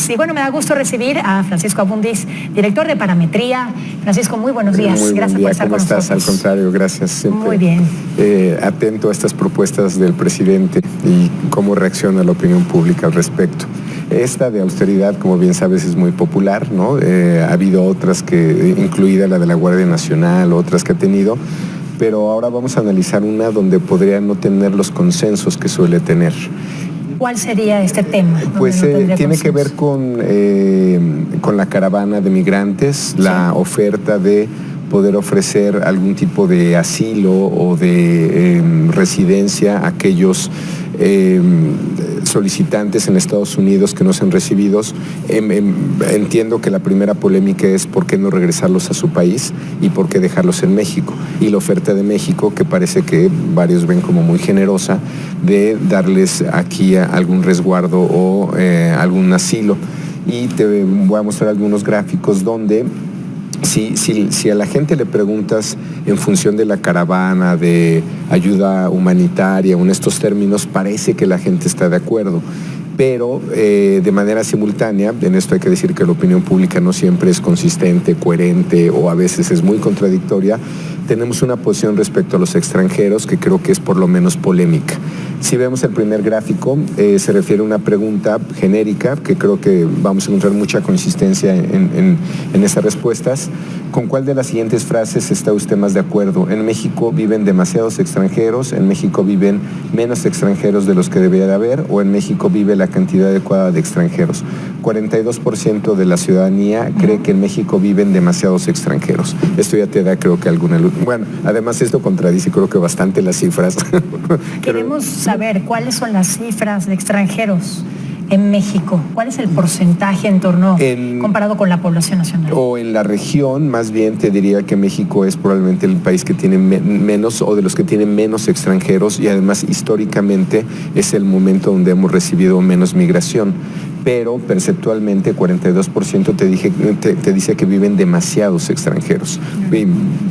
Y bueno, me da gusto recibir a Francisco Abundis, director de Parametría. Francisco, muy buenos días. Muy gracias buen día. por estar ¿Cómo con estás? nosotros. Al contrario, gracias. Siempre, muy bien. Atento a estas propuestas del presidente y cómo reacciona la opinión pública al respecto. Esta de austeridad, como bien sabes, es muy popular, ¿no? Ha habido otras incluida la de la Guardia Nacional, otras que ha tenido, pero ahora vamos a analizar una donde podría no tener los consensos que suele tener. ¿Cuál sería este tema? Pues tiene que ver con la caravana de migrantes, la oferta de poder ofrecer algún tipo de asilo o de residencia a aquellos solicitantes en Estados Unidos que no sean recibidos. Entiendo que la primera polémica es por qué no regresarlos a su país y por qué dejarlos en México. Y la oferta de México, que parece que varios ven como muy generosa, de darles aquí algún resguardo o algún asilo. Y te voy a mostrar algunos gráficos donde si a la gente le preguntas en función de la caravana, de ayuda humanitaria, en estos términos, parece que la gente está de acuerdo. Pero de manera simultánea, en esto hay que decir que la opinión pública no siempre es consistente, coherente o a veces es muy contradictoria, tenemos una posición respecto a los extranjeros que creo que es por lo menos polémica. Si vemos el primer gráfico, se refiere a una pregunta genérica que creo que vamos a encontrar mucha consistencia en esas respuestas. ¿Con cuál de las siguientes frases está usted más de acuerdo? En México viven demasiados extranjeros, en México viven menos extranjeros de los que debería de haber, o en México vive la cantidad adecuada de extranjeros. 42% de la ciudadanía cree que en México viven demasiados extranjeros. Esto ya te da, creo que alguna luz. Bueno, además esto contradice creo que bastante las cifras. Queremos saber cuáles son las cifras de extranjeros en México. ¿Cuál es el porcentaje en torno comparado con la población nacional? O en la región, más bien te diría que México es probablemente el país que tiene menos o de los que tienen menos extranjeros y además históricamente es el momento donde hemos recibido menos migración. Pero perceptualmente 42% te dice que viven demasiados extranjeros.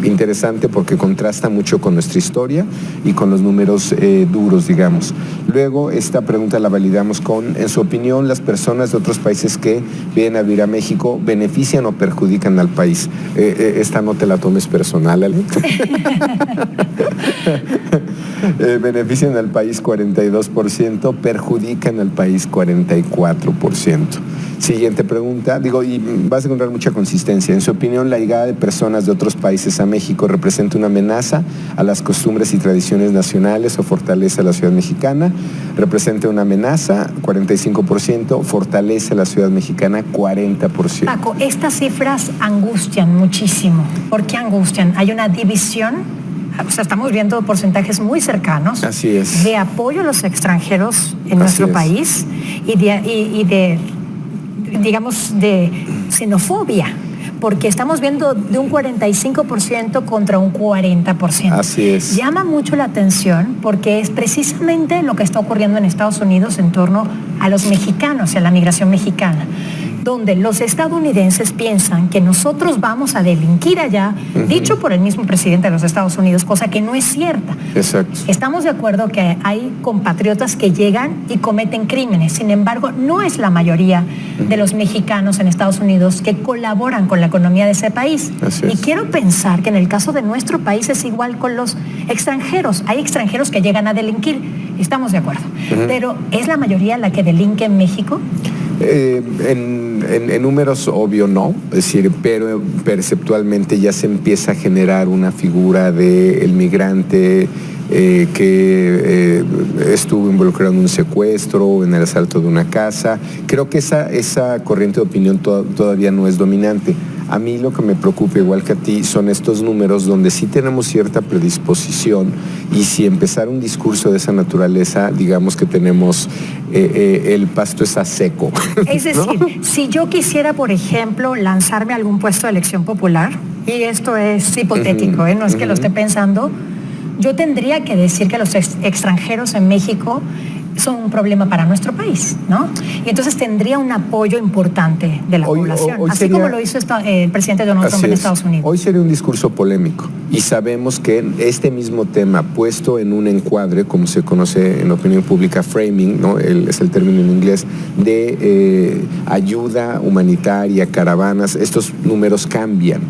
Interesante porque contrasta mucho con nuestra historia y con los números duros, digamos. Luego esta pregunta la validamos con, en su opinión, las personas de otros países que vienen a vivir a México benefician o perjudican al país. Esta no te la tomes personal, Ale. Benefician al país 42%, perjudican al país 44%. Siguiente pregunta, y vas a encontrar mucha consistencia. En su opinión, la llegada de personas de otros países a México representa una amenaza a las costumbres y tradiciones nacionales o fortalece a la ciudad mexicana. Representa una amenaza, 45%, fortalece a la ciudad mexicana, 40%. Paco, estas cifras angustian muchísimo. ¿Por qué angustian? ¿Hay una división? O sea, estamos viendo porcentajes muy cercanos. Así es. De apoyo a los extranjeros en nuestro país y de xenofobia, porque estamos viendo de un 45% contra un 40%. Así es. Llama mucho la atención porque es precisamente lo que está ocurriendo en Estados Unidos en torno a los mexicanos y a la migración mexicana, donde los estadounidenses piensan que nosotros vamos a delinquir allá, dicho por el mismo presidente de los Estados Unidos, cosa que no es cierta. Exacto. Estamos de acuerdo que hay compatriotas que llegan y cometen crímenes, sin embargo, no es la mayoría de los mexicanos en Estados Unidos que colaboran con la economía de ese país. Así es. Y quiero pensar que en el caso de nuestro país es igual con los extranjeros. Hay extranjeros que llegan a delinquir, estamos de acuerdo. Pero ¿es la mayoría la que delinque en México? En números, obvio, no, es decir, pero perceptualmente ya se empieza a generar una figura del migrante que estuvo involucrado en un secuestro, en el asalto de una casa. Creo que esa corriente de opinión todavía no es dominante. A mí lo que me preocupa, igual que a ti, son estos números donde sí tenemos cierta predisposición y si empezar un discurso de esa naturaleza, digamos que tenemos, el pasto está seco. Es decir, ¿no? Si yo quisiera, por ejemplo, lanzarme a algún puesto de elección popular, y esto es hipotético, no es que lo esté pensando, yo tendría que decir que los extranjeros en México son un problema para nuestro país, ¿no? Y entonces tendría un apoyo importante de la población, así sería, como lo hizo el presidente Donald Trump en Estados Unidos. Hoy sería un discurso polémico y sabemos que este mismo tema puesto en un encuadre, como se conoce en la opinión pública, framing, ¿no? Es el término en inglés, de ayuda humanitaria, caravanas, estos números cambian,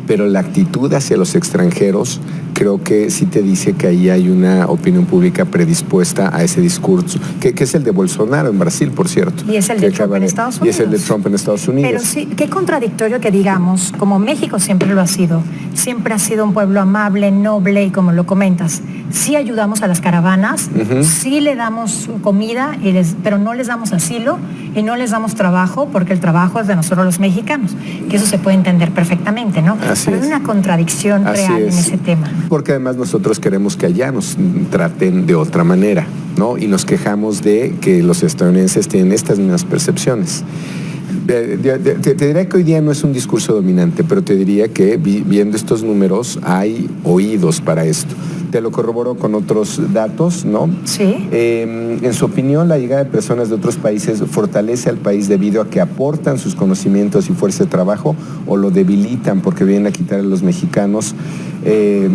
pero la actitud hacia los extranjeros creo que sí te dice que ahí hay una opinión pública predispuesta a ese discurso, que es el de Bolsonaro en Brasil, por cierto. Y es el de Trump en Estados Unidos. Y es el de Trump en Estados Unidos. Pero sí, qué contradictorio que digamos, como México siempre lo ha sido, siempre ha sido un pueblo amable, noble y como lo comentas, sí ayudamos a las caravanas, sí le damos comida, pero no les damos asilo y no les damos trabajo, porque el trabajo es de nosotros los mexicanos, que eso se puede entender perfectamente, ¿no? Pero hay una contradicción real en ese tema. Porque además nosotros queremos que allá nos traten de otra manera, ¿no? Y nos quejamos de que los estadounidenses tienen estas mismas percepciones. Te diría que hoy día no es un discurso dominante, pero te diría que viendo estos números hay oídos para esto. Te lo corroboro con otros datos, ¿no? Sí. En su opinión, la llegada de personas de otros países fortalece al país debido a que aportan sus conocimientos y fuerza de trabajo, o lo debilitan porque vienen a quitar a los mexicanos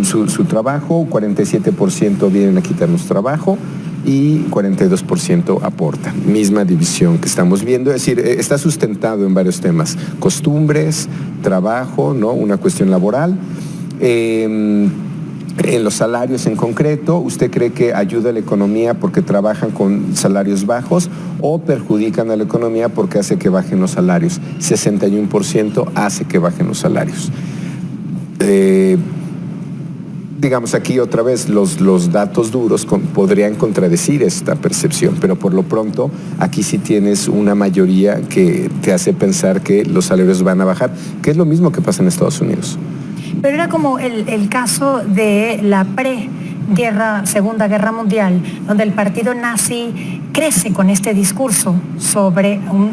su trabajo. 47% vienen a quitarnos trabajo y 42% aportan. Misma división que estamos viendo, es decir, está sustentado en varios temas: costumbres, trabajo, ¿no? Una cuestión laboral. En los salarios en concreto, ¿usted cree que ayuda a la economía porque trabajan con salarios bajos o perjudican a la economía porque hace que bajen los salarios? 61% hace que bajen los salarios. Digamos, aquí otra vez los datos duros podrían contradecir esta percepción, pero por lo pronto aquí sí tienes una mayoría que te hace pensar que los salarios van a bajar, que es lo mismo que pasa en Estados Unidos. Pero era como el caso de la Segunda Guerra Mundial, donde el partido nazi crece con este discurso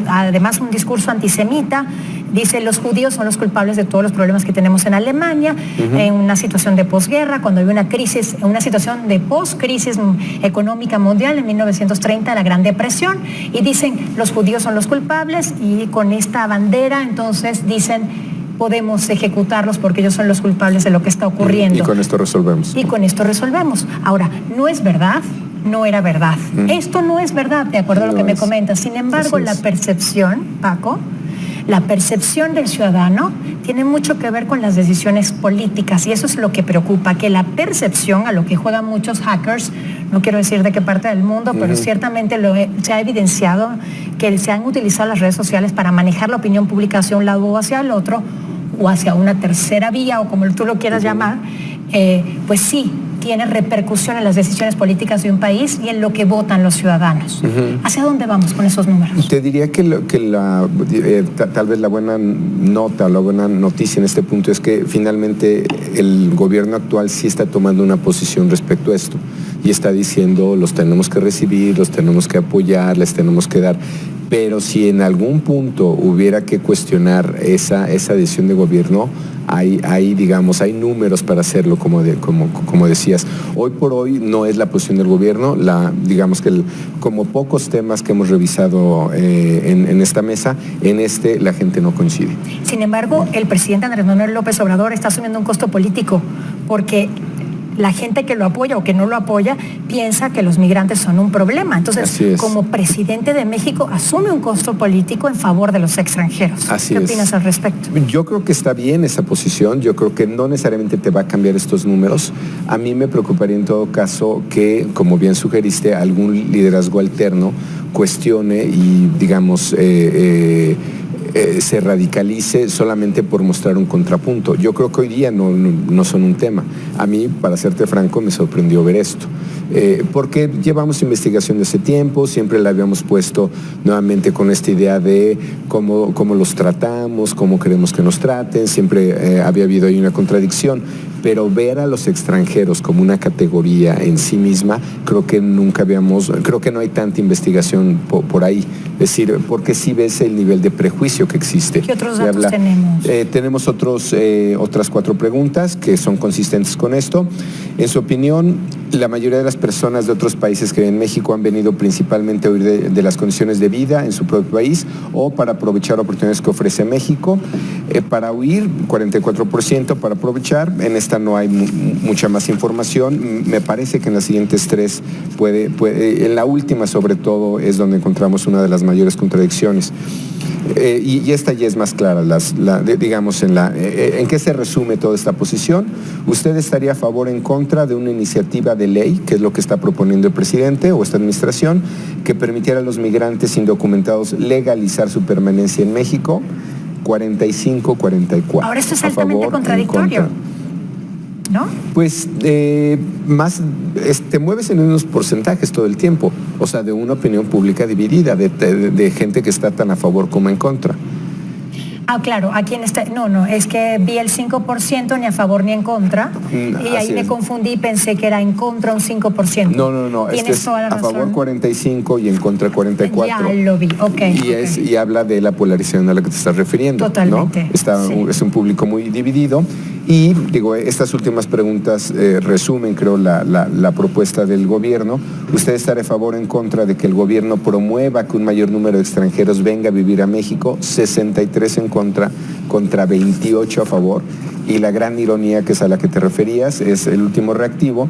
además un discurso antisemita. Dice, los judíos son los culpables de todos los problemas que tenemos en Alemania, en una situación de posguerra, cuando hay una situación de post-crisis económica mundial en 1930, la Gran Depresión, y dicen, los judíos son los culpables, y con esta bandera entonces dicen, podemos ejecutarlos porque ellos son los culpables de lo que está ocurriendo. Y con esto resolvemos. Ahora, no es verdad, no era verdad. Esto no es verdad, de acuerdo a lo que me comentas. Sin embargo, la percepción, Paco, la percepción del ciudadano tiene mucho que ver con las decisiones políticas, y eso es lo que preocupa, que la percepción, a lo que juegan muchos hackers, no quiero decir de qué parte del mundo, pero ciertamente se ha evidenciado que se han utilizado las redes sociales para manejar la opinión pública hacia un lado o hacia el otro, o hacia una tercera vía, o como tú lo quieras llamar, pues sí, tiene repercusión en las decisiones políticas de un país y en lo que votan los ciudadanos. ¿Hacia dónde vamos con esos números? Te diría que tal vez la buena nota, la buena noticia en este punto es que finalmente el gobierno actual sí está tomando una posición respecto a esto y está diciendo, los tenemos que recibir, los tenemos que apoyar, les tenemos que dar. Pero si en algún punto hubiera que cuestionar esa decisión de gobierno, hay números para hacerlo, como decías. Hoy por hoy no es la posición del gobierno, digamos que como pocos temas que hemos revisado en esta mesa, la gente no coincide. Sin embargo, el presidente Andrés Manuel López Obrador está asumiendo un costo político, porque la gente que lo apoya o que no lo apoya piensa que los migrantes son un problema. Entonces, como presidente de México, asume un costo político en favor de los extranjeros. ¿Qué opinas al respecto? Yo creo que está bien esa posición. Yo creo que no necesariamente te va a cambiar estos números. A mí me preocuparía en todo caso que, como bien sugeriste, algún liderazgo alterno cuestione y, digamos, se radicalice solamente por mostrar un contrapunto. Yo creo que hoy día no son un tema. A mí, para serte franco, me sorprendió ver esto. Porque llevamos investigación de ese tiempo, siempre la habíamos puesto nuevamente con esta idea de cómo los tratamos, cómo queremos que nos traten, siempre había habido ahí una contradicción, pero ver a los extranjeros como una categoría en sí misma, creo que no hay tanta investigación por ahí. Es decir, porque sí ves el nivel de prejuicio que existe. ¿Qué otros datos tenemos? Tenemos otras 4 preguntas que son consistentes con esto. En su opinión, La mayoría de las personas de otros países que viven en México han venido principalmente a huir de las condiciones de vida en su propio país o para aprovechar oportunidades que ofrece México. Para huir, 44%, para aprovechar. En esta no hay mucha más información. Me parece que en las siguientes tres en la última sobre todo es donde encontramos una de las mayores contradicciones. Y esta ya es más clara, digamos, en qué se resume toda esta posición. ¿Usted estaría a favor o en contra de una iniciativa de ley, que es lo que está proponiendo el presidente o esta administración, que permitiera a los migrantes indocumentados legalizar su permanencia en México? 45-44. Ahora esto es altamente contradictorio, ¿no? Pues te mueves en unos porcentajes todo el tiempo, o sea, de una opinión pública dividida, de gente que está tan a favor como en contra. Ah, claro, aquí en no, es que vi el 5% ni a favor ni en contra, y ahí me confundí y pensé que era en contra un 5%. No, Tienes toda la razón. A favor 45 y en contra 44. Ya lo vi, ok. Y habla de la polarización a la que te estás refiriendo. Totalmente. ¿No? Es un público muy dividido. Y digo, estas últimas preguntas resumen, creo, la propuesta del gobierno. ¿Usted estará a favor o en contra de que el gobierno promueva que un mayor número de extranjeros venga a vivir a México? 63 en contra 28 a favor. Y la gran ironía, que es a la que te referías, es el último reactivo.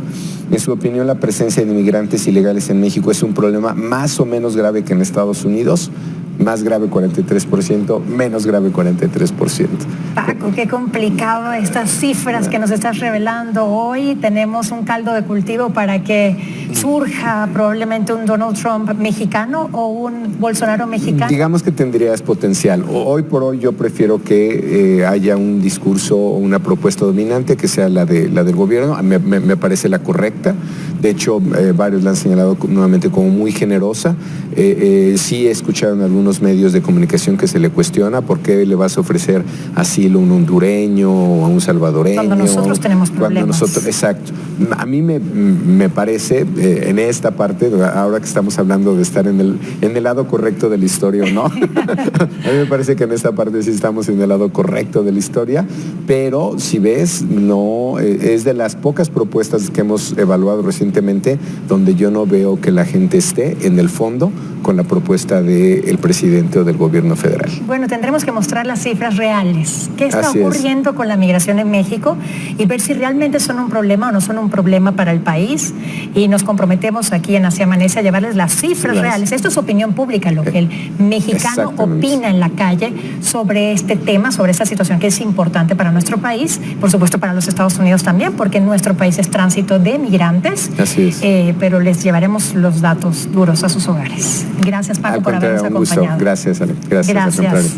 En su opinión, la presencia de inmigrantes ilegales en México es un problema más o menos grave que en Estados Unidos. Más grave 43%, menos grave 43%. Paco, qué complicado estas cifras que nos estás revelando hoy. Tenemos un caldo de cultivo para que surja probablemente un Donald Trump mexicano o un Bolsonaro mexicano. Digamos que tendrías potencial. Hoy por hoy yo prefiero que haya un discurso o una propuesta dominante que sea la del gobierno. Me parece la correcta. De hecho, varios la han señalado nuevamente como muy generosa. Sí he escuchado en algunos medios de comunicación que se le cuestiona por qué le vas a ofrecer asilo a un hondureño o a un salvadoreño. Cuando nosotros tenemos problemas. Exacto. A mí me parece, en esta parte, ahora que estamos hablando de estar en el lado correcto de la historia o no, a mí me parece que en esta parte sí estamos en el lado correcto de la historia, pero si ves, no, es de las pocas propuestas que hemos evaluado recientemente donde yo no veo que la gente esté en el fondo con la propuesta del presidente o del gobierno federal. Bueno, tendremos que mostrar las cifras reales. ¿Qué está ocurriendo con la migración en México? Y ver si realmente son un problema o no son un problema para el país. Y nos comprometemos aquí en Así Amanece a llevarles las cifras reales. Esto es opinión pública, lo que el mexicano opina en la calle sobre este tema, sobre esta situación que es importante para nuestro país, por supuesto para los Estados Unidos también, porque nuestro país es tránsito de migrantes. Así es. Pero les llevaremos los datos duros a sus hogares. Gracias, Paco, por habernos acompañado. Gracias, Ale. Gracias. Al contrario.